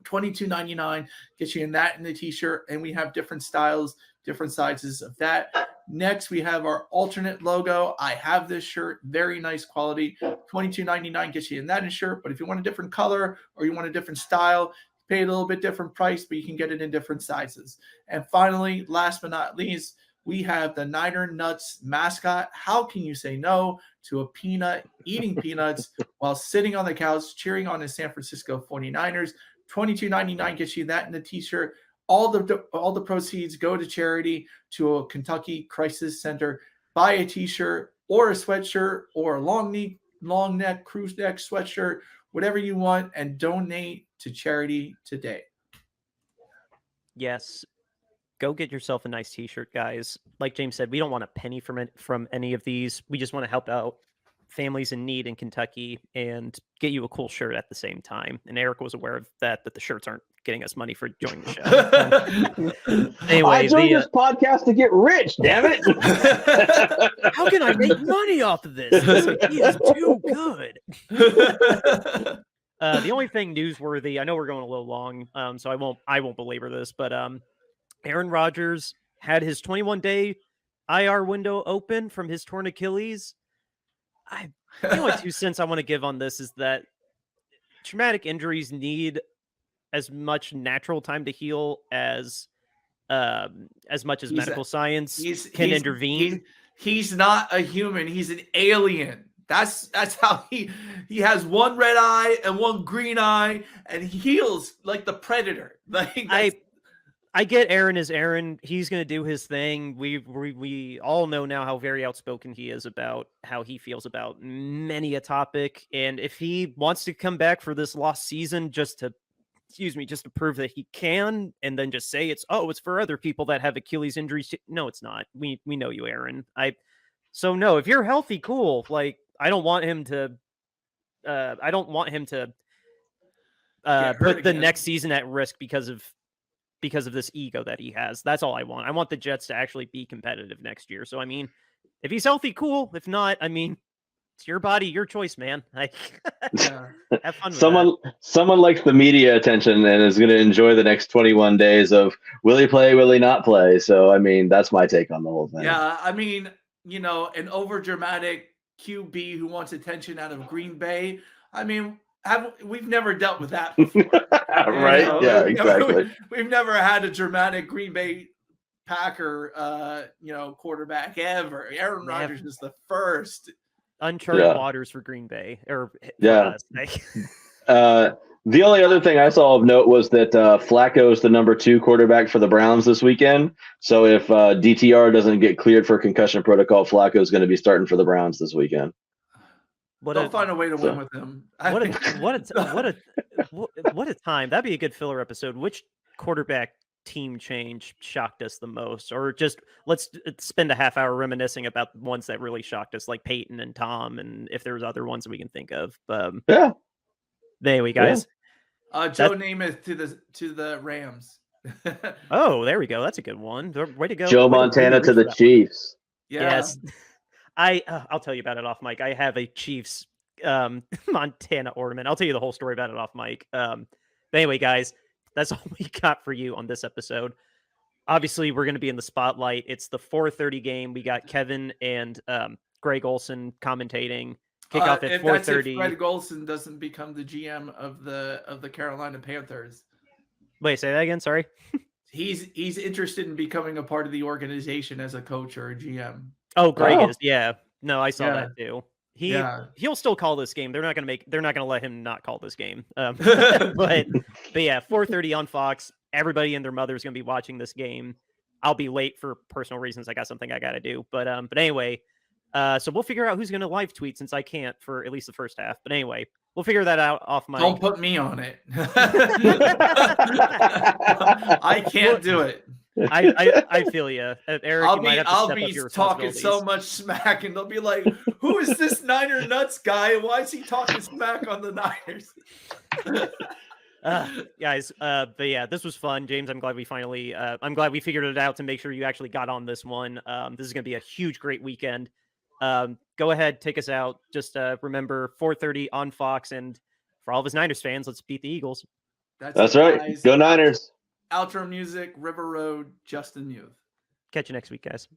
$22.99 gets you in that in the t-shirt, and we have different styles, different sizes of that. Next, we have our alternate logo. I have this shirt, very nice quality. $22.99 gets you in that in shirt, but if you want a different color or you want a different style, pay a little bit different price, but you can get it in different sizes. And finally, last but not least, we have the Niner Nuts mascot. How can you say no to a peanut eating peanuts while sitting on the couch cheering on the San Francisco 49ers? $22.99 gets you that in the t-shirt. All the proceeds go to charity, to a Kentucky Crisis Center. Buy a t-shirt or a sweatshirt or a long neck, crew neck sweatshirt, whatever you want, and donate to charity today. Yes. Go get yourself a nice t-shirt, guys. Like James said, we don't want a penny from any of these. We just want to help out families in need in Kentucky and get you a cool shirt at the same time. And Eric was aware of that the shirts aren't getting us money for joining the show. Anyway, I joined this podcast to get rich, damn it. How can I make money off of this? This is too good. The only thing newsworthy, I know we're going a little long, so I won't belabor this, but Aaron Rodgers had his 21-day IR window open from his torn Achilles. The only 2 cents I want to give on this is that traumatic injuries need as much natural time to heal as much as medical science can intervene. He's not a human. He's an alien. That's how he has one red eye and one green eye, and he heals like the Predator. Like I get Aaron is Aaron. He's going to do his thing. We all know now how very outspoken he is about how he feels about many a topic. And if he wants to come back for this lost season just to prove that he can, and then just say it's for other people that have Achilles injuries. No, it's not. We know you, Aaron. So no, if you're healthy, cool. Like I don't want him to put the next season at risk because of this ego that he has. That's all I want. I want the Jets to actually be competitive next year. So, I mean, if he's healthy, cool. If not, I mean, it's your body, your choice, man. Have fun with someone likes the media attention and is going to enjoy the next 21 days of will he play, will he not play? So, I mean, that's my take on the whole thing. Yeah, I mean, an overdramatic QB who wants attention out of Green Bay. I mean, we've never dealt with that before. Right? Yeah, exactly. We've never had a dramatic Green Bay Packer, quarterback ever. Aaron Rodgers is the first. Uncharted waters for Green Bay. The only other thing I saw of note was that Flacco is the number 2 quarterback for the Browns this weekend. So if DTR doesn't get cleared for concussion protocol, Flacco is going to be starting for the Browns this weekend. They'll find a way to win with him. What a time. That'd be a good filler episode. Which quarterback team change shocked us the most? Or just let's spend a half hour reminiscing about the ones that really shocked us, like Peyton and Tom, and if there's other ones that we can think of. Anyway, guys. Joe Namath to the Rams. Oh, there we go. That's a good one. Way to go. Joe Montana to the Chiefs. Yeah. Yes. I'll tell you about it off mic. I have a Chiefs Montana ornament. I'll tell you the whole story about it off mic. But anyway, guys, that's all we got for you on this episode. Obviously, we're going to be in the spotlight. It's the 4:30 game. We got Kevin and Greg Olson commentating. Kickoff at 4:30. That's if Greg Olson doesn't become the GM of the Carolina Panthers. Wait, say that again. Sorry. He's interested in becoming a part of the organization as a coach or a GM. Oh, Greg is. Yeah. No, I saw that too. He'll still call this game. They're not going to let him not call this game. But yeah, 4:30 on Fox. Everybody and their mother is going to be watching this game. I'll be late for personal reasons. I got something I got to do. But anyway, so we'll figure out who's going to live tweet since I can't for at least the first half. But anyway, we'll figure that out off mic. Don't put me on it. I can't do it. I feel you, Eric. You might have to I'll step be up your talking so responsibilities. much smack, and they'll be like, "Who is this Niner Nuts guy? Why is he talking smack on the Niners?" Guys, but yeah, this was fun, James. I'm glad we finally figured it out to make sure you actually got on this one. This is gonna be a huge, great weekend. Go ahead, take us out. Just remember 4:30 on Fox, and for all of us Niners fans, let's beat the Eagles. That's it, right. guys. Go Niners. Outro music, River Road, Justin Youth. Catch you next week, guys.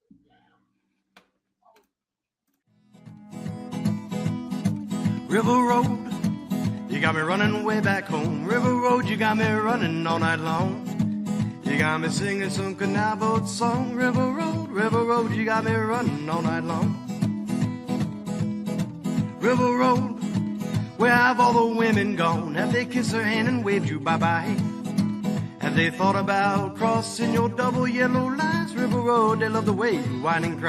River Road, you got me running way back home. River Road, you got me running all night long. You got me singing some canal boat song. River Road, you got me running all night long. River Road, where have all the women gone? Have they kissed her hand and waved you bye-bye? Have they thought about crossing your double yellow lines? River Road, they love the way you whine and cry.